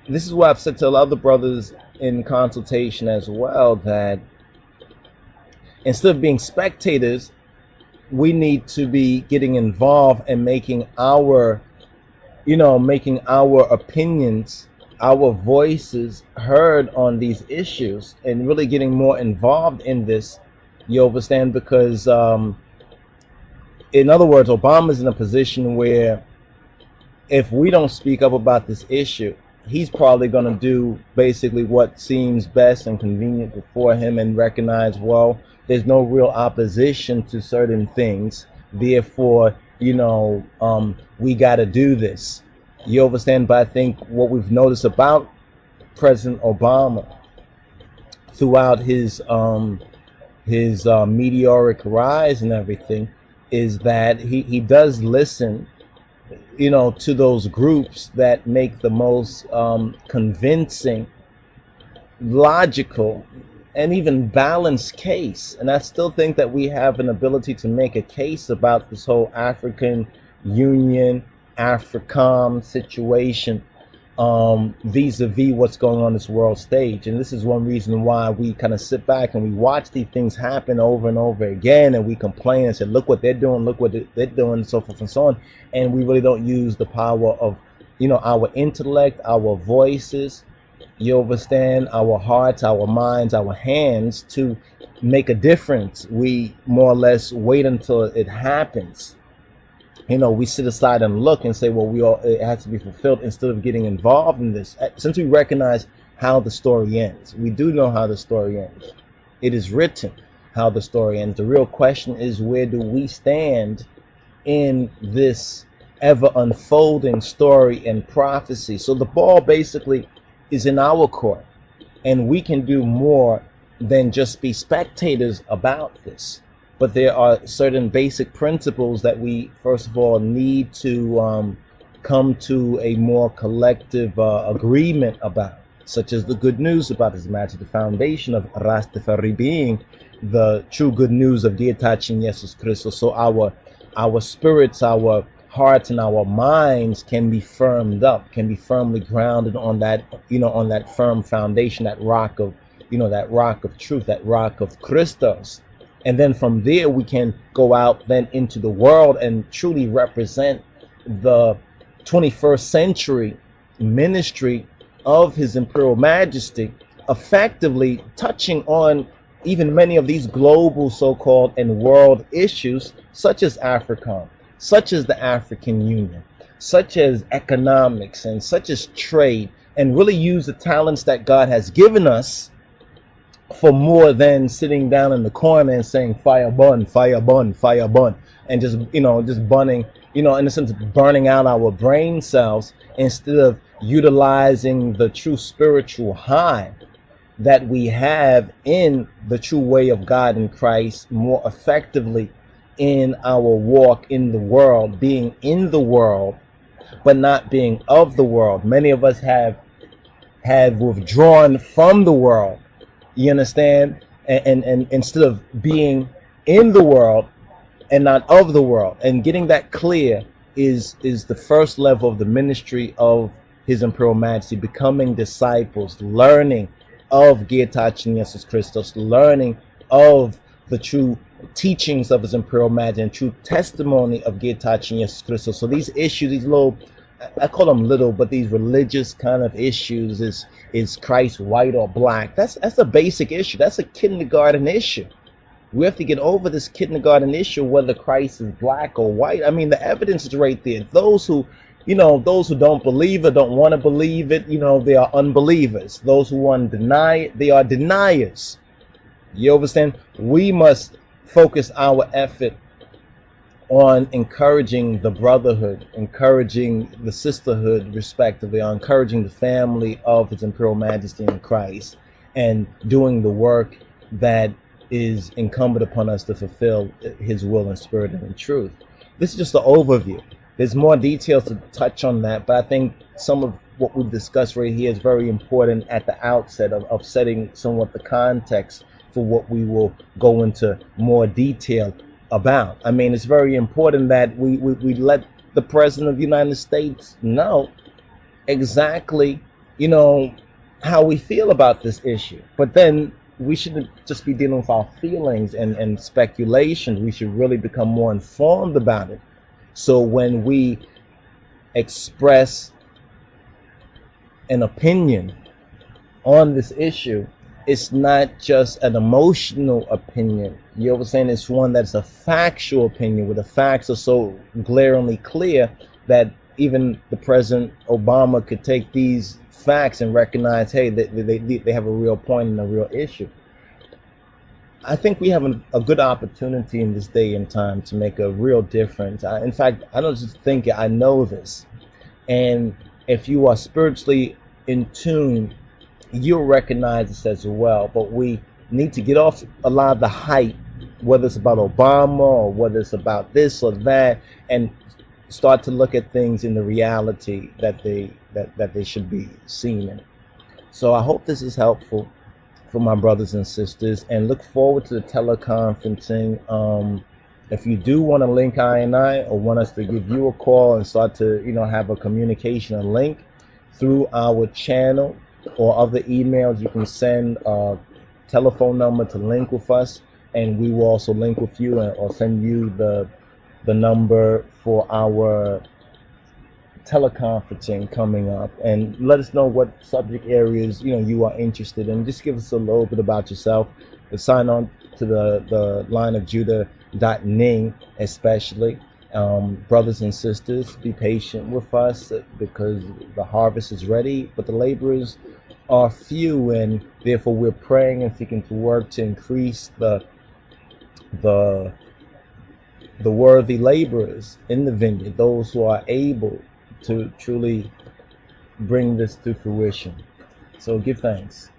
this is what I've said to other brothers in consultation as well, that instead of being spectators, we need to be getting involved and making our, making our opinions, our voices heard on these issues, and really getting more involved in this. You understand? Because in other words, Obama's in a position where if we don't speak up about this issue, he's probably going to do basically what seems best and convenient for him and recognize, well, there's no real opposition to certain things. Therefore, we got to do this. You understand? But I think what we've noticed about President Obama throughout his meteoric rise and everything is that he does listen, to those groups that make the most convincing, logical, and even balanced case. And I still think that we have an ability to make a case about this whole African Union, Africomm situation, vis-a-vis what's going on this world stage. And this is one reason why we kind of sit back and we watch these things happen over and over again, and we complain and say, look what they're doing, look what they're doing, and so forth and so on. And we really don't use the power of, our intellect, our voices, you understand, our hearts, our minds, our hands to make a difference. We more or less wait until it happens. We sit aside and look and say, well, it has to be fulfilled, instead of getting involved in this. Since we recognize how the story ends, we do know how the story ends. It is written how the story ends. The real question is, where do we stand in this ever unfolding story and prophecy? So the ball basically is in our court, and we can do more than just be spectators about this. But there are certain basic principles that we, first of all, need to come to a more collective agreement about, such as the good news about His Majesty, the foundation of Rastafari being the true good news of Dietachin Jesus Christus. So our spirits, our hearts, and our minds can be firmed up, can be firmly grounded on that, on that firm foundation, that rock of, that rock of truth, that rock of Christos. And then from there, we can go out then into the world and truly represent the 21st century ministry of His Imperial Majesty, effectively touching on even many of these global so-called and world issues, such as Africomm, such as the African Union, such as economics, and such as trade, and really use the talents that God has given us for more than sitting down in the corner and saying fire burn, fire burn, fire burn, and just just burning, in a sense of burning out our brain cells, instead of utilizing the true spiritual high that we have in the true way of God in Christ more effectively in our walk in the world, being in the world but not being of the world. Many of us have withdrawn from the world, you understand, and instead of being in the world and not of the world. And getting that clear is the first level of the ministry of His Imperial Majesty, becoming disciples, learning of Dietachin Jesus Christus, learning of the true teachings of His Imperial Majesty and true testimony of Dietachin Jesus Christus. So these issues, these little, I call them little, but these religious kind of issues, is Christ white or black? That's a basic issue. That's a kindergarten issue. We have to get over this kindergarten issue, whether Christ is black or white. I mean, the evidence is right there. Those who don't believe it, don't want to believe it, they are unbelievers. Those who want to deny it, they are deniers. You understand? We must focus our effort on encouraging the brotherhood, encouraging the sisterhood, respectively, or encouraging the family of His Imperial Majesty in Christ, and doing the work that is incumbent upon us to fulfill His will in spirit and in truth. This is just an overview. There's more details to touch on that, but I think some of what we've discussed right here is very important at the outset of setting somewhat the context for what we will go into more detail about. I mean, it's very important that we let the President of the United States know exactly, you know, how we feel about this issue. But then we shouldn't just be dealing with our feelings and speculation. We should really become more informed about it. So when we express an opinion on this issue, it's not just an emotional opinion. You know what I'm saying? It's one that's a factual opinion, where the facts are so glaringly clear that even the President Obama could take these facts and recognize, hey, they have a real point and a real issue. I think we have a good opportunity in this day and time to make a real difference. In fact, I don't just think it, I know this. And if you are spiritually in tune, you'll recognize this as well. But we need to get off a lot of the hype, whether it's about Obama or whether it's about this or that, and start to look at things in the reality that they should be seen in. So I hope this is helpful for my brothers and sisters, and look forward to the teleconferencing. If you do want to link I or want us to give you a call and start to have a communication, a link through our channel or other emails, you can send a telephone number to link with us, and we will also link with you or send you the number for our teleconferencing coming up, and let us know what subject areas you are interested in. Just give us a little bit about yourself. Sign on to the line of Judah.ning, especially. Brothers and sisters, be patient with us, because the harvest is ready, but the laborers are few, and therefore we're praying and seeking to work to increase the worthy laborers in the vineyard, those who are able to truly bring this to fruition. So give thanks.